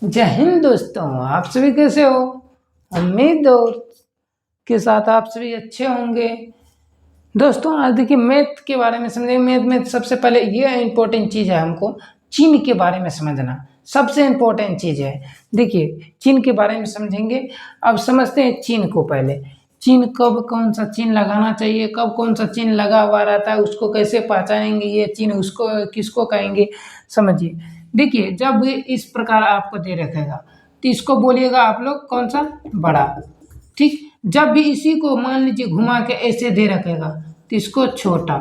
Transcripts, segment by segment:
जय हिंद दोस्तों, आप सभी कैसे हो। उम्मीद और के साथ आप सभी अच्छे होंगे। दोस्तों आज देखिए मैथ के बारे में समझेंगे। मैथ में सबसे पहले ये इम्पोर्टेंट चीज़ है, हमको चिन्ह के बारे में समझना सबसे इम्पोर्टेंट चीज़ है। देखिए चिन्ह के बारे में समझेंगे। अब समझते हैं चिन्ह को। पहले चिन्ह कब कौन सा चिन्ह लगाना चाहिए, कब कौन सा चिन्ह लगा हुआ रहता है, उसको कैसे पहचानेंगे, ये चिन्ह उसको किसको कहेंगे, समझिए। देखिए जब इस प्रकार आपको दे रखेगा तो इसको बोलिएगा आप लोग कौन सा, बड़ा। ठीक, जब भी इसी को मान लीजिए घुमा के ऐसे दे रखेगा तो इसको छोटा।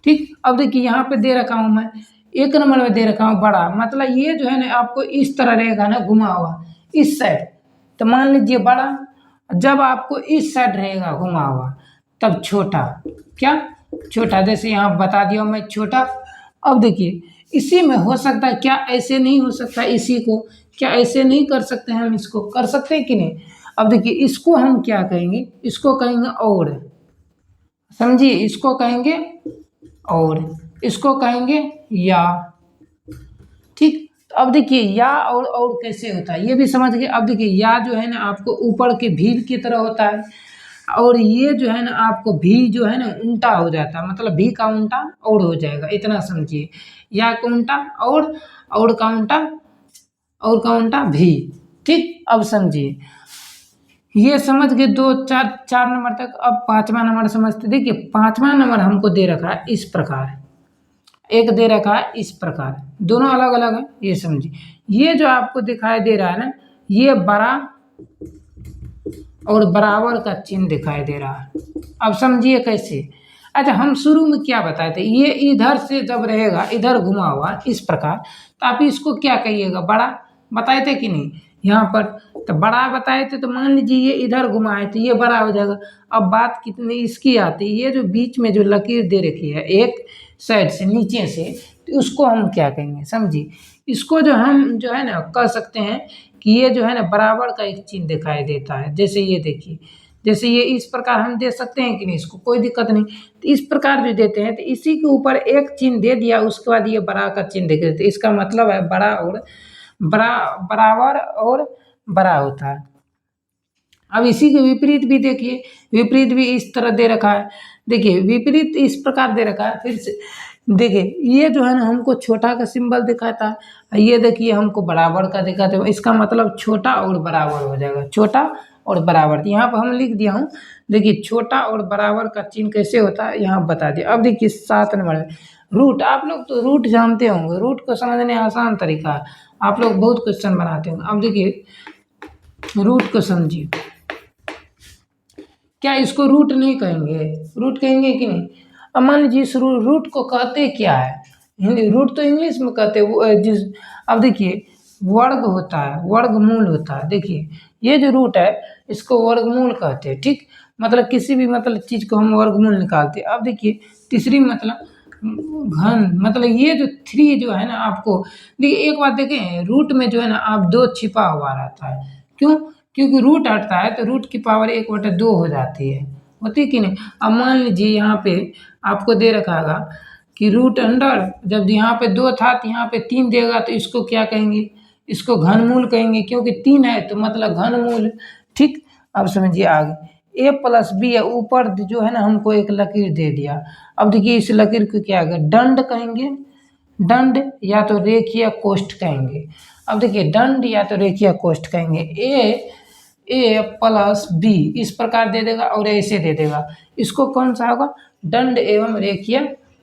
ठीक, अब देखिए यहाँ पे दे रखा हूँ मैं, एक नंबर में दे रखा हूँ बड़ा, मतलब ये जो है ना आपको इस तरह रहेगा ना, घुमा हुआ इस साइड, तो मान लीजिए बड़ा। जब आपको इस साइड रहेगा घुमा हुआ तब छोटा। क्या, छोटा। जैसे यहाँ बता दिया मैं छोटा। अब देखिए इसी में हो सकता है, क्या ऐसे नहीं हो सकता, इसी को क्या ऐसे नहीं कर सकते हैं हम, इसको कर सकते हैं कि नहीं। अब देखिए इसको हम क्या कहेंगे, इसको कहेंगे और, समझिए, इसको कहेंगे और, इसको कहेंगे या। ठीक, तो अब देखिए या और कैसे होता है ये भी समझ गए। अब देखिए या जो है ना आपको ऊपर के भीड़ की तरह होता है, और ये जो है ना आपको भी जो है ना उल्टा हो जाता है, मतलब भी का उल्टा और हो जाएगा, इतना समझिए। या का उल्टा और का उल्टा, और का उल्टा भी। ठीक, अब समझिए, ये समझ गए दो चार चार नंबर तक। अब पांचवा नंबर समझते। देखिए पांचवा नंबर हमको दे रखा है इस प्रकार, एक दे रखा है इस प्रकार, दोनों अलग अलग है, ये समझिए। ये जो आपको दिखाई दे रहा है ना, ये बड़ा और बराबर का चिन्ह दिखाई दे रहा है। अब समझिए कैसे। अच्छा, हम शुरू में क्या बताए थे, ये इधर से जब रहेगा इधर घुमा हुआ इस प्रकार, तो आप इसको क्या कहिएगा, बड़ा बताए थे कि नहीं यहाँ पर। तो बड़ा बताए थे, तो मान लीजिए ये इधर घुमाए तो ये बड़ा हो जाएगा। अब बात कितनी इसकी आती है, ये जो बीच में जो लकीर दे रखी है एक साइड से नीचे से, तो उसको हम क्या कहेंगे, समझिए। इसको जो हम जो है ना कह सकते हैं कि ये जो है ना बराबर का एक चिन्ह दिखाई देता है। जैसे ये देखिए, जैसे ये इस प्रकार हम दे सकते हैं कि नहीं, इसको कोई दिक्कत नहीं। तो इस प्रकार जो देते हैं तो इसी के ऊपर एक चिन्ह दे दिया, उसके बाद ये बड़ा का चिन्ह दे देते, इसका मतलब है बड़ा और बराबर और बड़ा होता है। अब इसी के विपरीत भी देखिए, विपरीत भी इस तरह दे रखा है। देखिए विपरीत इस प्रकार दे रखा है। फिर से देखिए, ये जो है ना हमको छोटा का सिंबल दिखाता है, ये देखिए हमको बराबर का दिखाते हैं, इसका मतलब छोटा और बराबर हो जाएगा, छोटा और बराबर। यहाँ पर हम लिख दिया हूँ। देखिए छोटा और बराबर का चिन्ह कैसे होता है यहाँ बता दिया। अब देखिए 7 नंबर में रूट, आप लोग तो रूट जानते होंगे, रूट को समझने आसान तरीका है, आप लोग बहुत क्वेश्चन बनाते होंगे। अब देखिए रूट को समझिए, क्या इसको रूट नहीं कहेंगे, रूट कहेंगे कि नहीं। अब मान लीजिए इस रूट को कहते क्या है, हिंदी रूट तो इंग्लिश में कहते हैं जिस। अब देखिए वर्ग होता है, वर्गमूल होता है। देखिए ये जो रूट है इसको वर्गमूल कहते हैं। ठीक, मतलब किसी भी मतलब चीज़ को हम वर्गमूल निकालते हैं। अब देखिए तीसरी मतलब घन, मतलब ये जो 3 जो है ना आपको, देखिए एक बात देखें, रूट में जो है ना आप 2 छिपा हुआ रहता है। क्यों, क्योंकि रूट हटता है तो रूट की पावर 1/2 हो जाती है, होती कि नहीं। अब मान लीजिए यहाँ पे आपको दे रखा होगा कि रूट अंडर, जब यहाँ पे 2 था तो यहाँ पे 3 देगा, तो इसको क्या कहेंगे, इसको घनमूल कहेंगे, क्योंकि 3 है तो मतलब घनमूल। ठीक, अब समझिए आगे a+b है, ऊपर जो है ना हमको एक लकीर दे दिया। अब देखिए इस लकीर को क्या कहेंगे, दंड कहेंगे, दंड या तो रेखीय कोष्ठ कहेंगे। अब देखिए दंड या तो रेखीय कोष्ठ कहेंगे। a+b इस प्रकार दे देगा और ऐसे दे देगा, इसको कौन सा होगा, दंड एवं रेखीय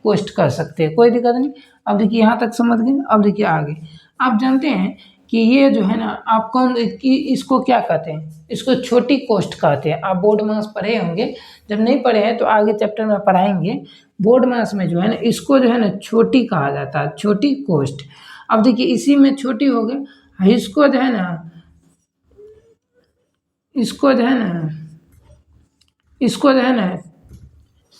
कोष्ठ कर सकते हैं, कोई दिक्कत नहीं। अब देखिए यहाँ तक समझ गए। अब देखिए आगे, आप जानते हैं कि ये जो है ना आप कौन कि इसको क्या कहते हैं, इसको छोटी कोष्ठ कहते हैं। आप बोर्ड मास पढ़े होंगे, जब नहीं पढ़े हैं तो आगे चैप्टर में पढ़ाएंगे। बोर्ड मास में जो है ना इसको जो है ना छोटी कहा जाता है, छोटी कोष्ठ। अब देखिए इसी में छोटी हो गई, इसको जो है ना, इसको जो है ना, इसको जो है ना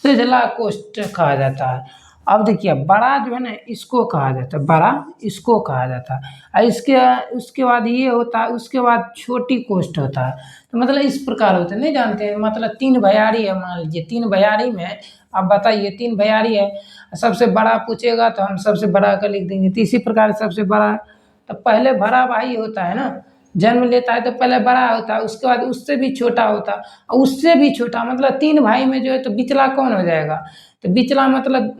सेजला कोष्ठ कहा जाता है। अब देखिए बड़ा जो है ना इसको कहा जाता है, बड़ा इसको कहा जाता है। और इसके उसके बाद ये होता है, उसके बाद छोटी कोष्ठ होता है। तो मतलब इस प्रकार होते हैं, नहीं जानते हैं, मतलब 3 भैयारी है, मान लीजिए 3 भैयारी में आप बताइए 3 भैयारी है, सबसे बड़ा पूछेगा तो हम सबसे बड़ा का लिख देंगे, तो इसी प्रकार सबसे बड़ा तो पहले बड़ा भाई होता है ना, जन्म लेता है तो पहले बड़ा होता है, उसके बाद उससे भी छोटा होता है, और उससे भी छोटा, मतलब 3 भाई में जो है तो बिचला कौन हो जाएगा? तो बिचला मतलब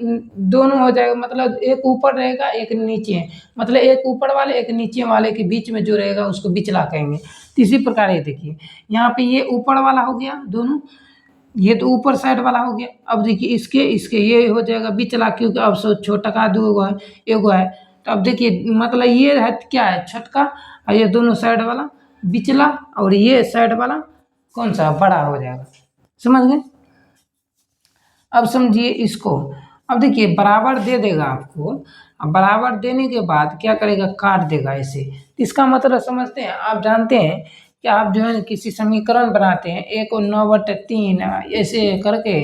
दोनों हो जाएगा, मतलब एक ऊपर रहेगा एक नीचे, मतलब एक ऊपर वाले एक नीचे वाले के बीच में जो रहेगा उसको बिचला कहेंगे। तो इसी प्रकार ये देखिए, यहाँ पे ये ऊपर वाला हो गया दोनों, ये तो ऊपर साइड वाला हो गया। अब देखिए इसके इसके ये हो जाएगा बिचला, क्योंकि अब सो छोटा का दो गो है, एगो है। तो अब देखिए मतलब ये है क्या है, छटका, और ये दोनों साइड वाला बिचला, और ये साइड वाला कौन सा बड़ा हो जाएगा, समझ गए? अब समझिए इसको, अब देखिए बराबर दे देगा आपको, अब बराबर देने के बाद क्या करेगा, काट देगा ऐसे। इसका मतलब समझते हैं, आप जानते हैं कि आप जो है ना किसी समीकरण बनाते हैं 1 और 9/3 ऐसे करके,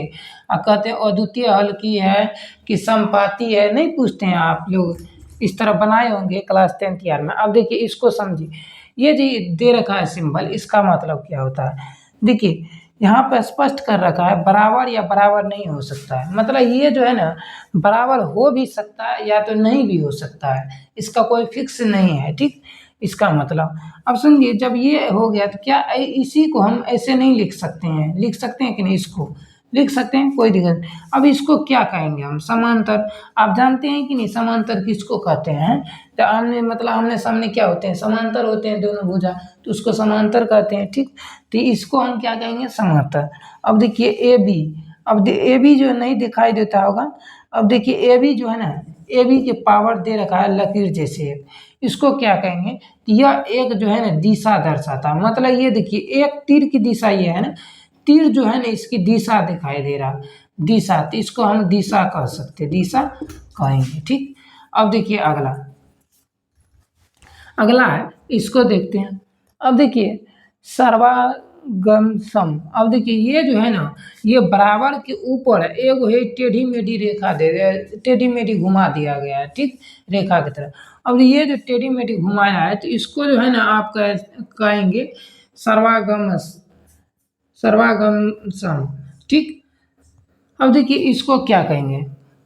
कहते हैं अद्वितीय हल की है कि समपाती है, नहीं पूछते हैं आप लोग, इस तरह बनाए होंगे क्लास 10th ईयर में। अब देखिए इसको समझिए, ये जो दे रखा है सिंबल, इसका मतलब क्या होता है, देखिए यहाँ पे स्पष्ट कर रखा है बराबर या बराबर नहीं हो सकता है, मतलब ये जो है ना बराबर हो भी सकता है या तो नहीं भी हो सकता है, इसका कोई फिक्स नहीं है, ठीक। इसका मतलब अब सुनिए, जब ये हो गया तो क्या इसी को हम ऐसे नहीं लिख सकते हैं, लिख सकते हैं कि नहीं, इसको लिख सकते हैं, कोई दिक्कत नहीं। अब इसको क्या कहेंगे हम, समांतर। आप जानते हैं कि नहीं समांतर किसको कहते हैं? तो आमने मतलब आमने सामने क्या होते हैं, समांतर होते हैं दोनों भुजा, तो उसको समांतर कहते हैं, ठीक। तो इसको हम क्या कहेंगे, समांतर। अब देखिए ए बी, अब ए बी जो नहीं दिखाई देता होगा, अब देखिए ए बी जो है ना, ए बी के पावर दे रखा है लकीर जैसे, इसको क्या कहेंगे, कि यह एक जो है ना दिशा दर्शाता है, मतलब ये देखिए एक तीर की दिशा ये है ना, तीर जो है ना इसकी दिशा दिखाई दे रहा, दिशा, तो इसको हम दिशा कह सकते, दिशा कहेंगे, ठीक। अब देखिए अगला, अगला है, इसको देखते हैं। अब देखिए सर्वागम सम, अब देखिए ये जो है ना, ये बराबर के ऊपर है, एगो है टेढ़ी मेढ़ी रेखा दे, टेढ़ी मेढ़ी घुमा दिया गया है, ठीक, रेखा की तरह। अब ये जो टेढ़ी मेढ़ी घुमाया है, तो इसको जो है ना आप कहेंगे सर्वागम, सर्वागम सम, ठीक। अब देखिए इसको क्या कहेंगे,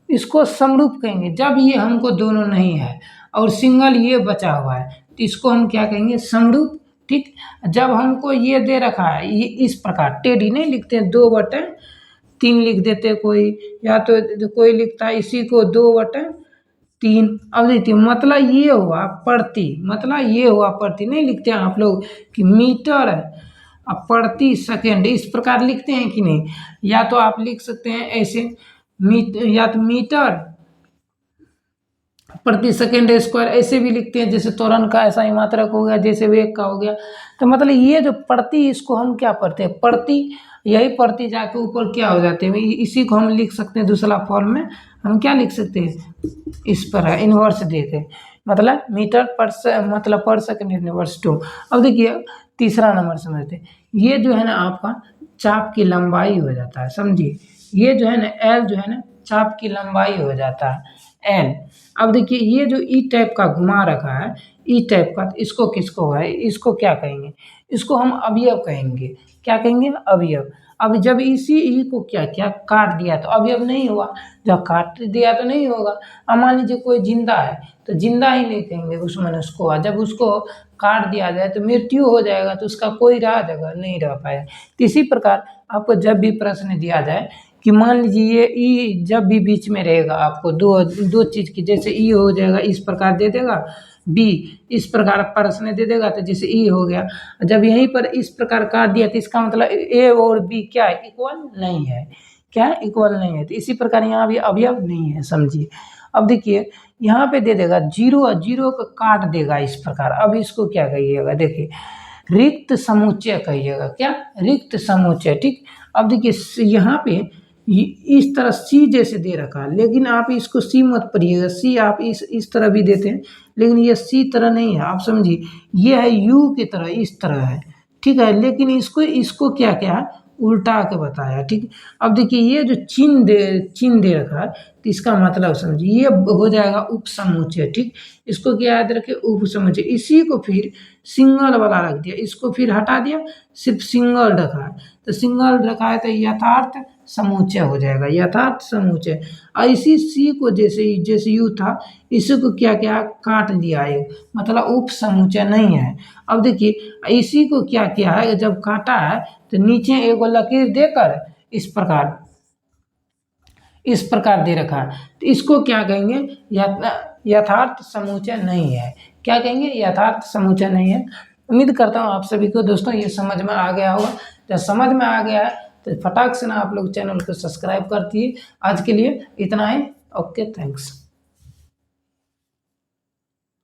इसको समरूप कहेंगे, जब ये हमको दोनों नहीं है और सिंगल ये बचा हुआ है, तो इसको हम क्या कहेंगे, समरूप, ठीक। जब हमको ये दे रखा है, ये इस प्रकार टेढ़ी नहीं लिखते हैं, 2/3 लिख देते कोई, या तो कोई लिखता है इसी को 2/3। अब देखिए मतलब ये हुआ प्रति, मतलब ये हुआ प्रति, नहीं लिखते हैं आप लोग कि मीटर अब प्रति सेकेंड, इस प्रकार लिखते हैं कि नहीं, या तो आप लिख सकते हैं ऐसे या तो मीटर प्रति सेकेंड स्क्वायर, ऐसे भी लिखते हैं, जैसे त्वरण का ऐसा ही मात्रक हो गया, जैसे वेग का हो गया। तो मतलब ये जो प्रति, इसको हम क्या पढ़ते हैं, प्रति, यही प्रति जाके ऊपर क्या हो जाते हैं, इसी को हम लिख सकते हैं दूसरा फॉर्म में, हम क्या लिख सकते हैं, इस पर है इनवर्स देके, मतलब मीटर पर मतलब पर सेकेंड इनवर्स 2। अब देखिए तीसरा नंबर समझते हैं, ये जो है ना आपका चाप की लंबाई हो जाता है, समझिए, ये जो है ना एल जो है ना चाप की लंबाई हो जाता है एल। अब देखिए ये जो ई टाइप का घुमा रखा है, ई टाइप का, इसको किसको है, इसको क्या कहेंगे, इसको हम अवयव कहेंगे, क्या कहेंगे, अवयव। अब जब इसी ई को क्या किया, काट दिया, तो अवयव नहीं हुआ, जब काट दिया तो नहीं होगा। अब मान लीजिए कोई जिंदा है, तो जिंदा ही नहीं कहेंगे उस मनुष्य को, जब उसको काट दिया जाए तो मृत्यु हो जाएगा, तो उसका कोई रहा जगह नहीं रह पाएगा। तो इसी प्रकार आपको जब भी प्रश्न दिया जाए कि मान लीजिए ये ई जब भी बीच में रहेगा, आपको दो दो चीज़ की, जैसे ई हो जाएगा इस प्रकार दे देगा, बी इस प्रकार प्रश्न दे देगा, तो जैसे ई हो गया, जब यहीं पर इस प्रकार काट दिया, तो इसका मतलब ए और बी क्या है, इक्वल नहीं है, क्या है, इक्वल नहीं है। तो इसी प्रकार यहाँ भी अवयव नहीं है, समझिए। अब देखिए यहाँ पे दे देगा जीरो, जीरो को काट देगा इस प्रकार, अब इसको क्या कहिएगा, देखिए रिक्त समुच्चय कहिएगा, क्या, रिक्त समुच्चय, ठीक। अब देखिए यहाँ पे इस तरह सी जैसे दे रखा है, लेकिन आप इसको सी मत पढ़िएगा, सी आप इस तरह भी देते हैं, लेकिन ये सी तरह नहीं है, आप समझिए, ये है यू की तरह, इस तरह है, ठीक है, लेकिन इसको क्या क्या है, उल्टा के बताया, ठीक। अब देखिए ये जो चिन्ह दे रखा है, तो इसका मतलब समझिए, ये हो जाएगा उपसमुच्चय, ठीक। इसको क्या याद रखे, उपसमुच्चय। इसी को फिर सिंगल वाला रख दिया, इसको फिर हटा दिया, सिर्फ सिंगल रखा है, तो सिंगल रखा है तो यथार्थ समुच्चय हो जाएगा, यथार्थ समुच्चय। इसी सी को जैसे यू था, इसी को क्या किया, काट दिया है, मतलब उप समुच्चय नहीं है। अब देखिए इसी को क्या किया है, जब काटा है तो नीचे एक लकीर देकर इस प्रकार दे रखा है, तो इसको क्या कहेंगे, यथार्थ समुच्चय नहीं है। क्या कहेंगे, यथार्थ समुच्चय नहीं है। उम्मीद करता हूँ आप सभी को दोस्तों ये समझ में आ गया होगा। जब समझ में आ गया है तो फटाक से ना आप लोग चैनल को सब्सक्राइब कर दिए। आज के लिए इतना ही। Okay, thanks.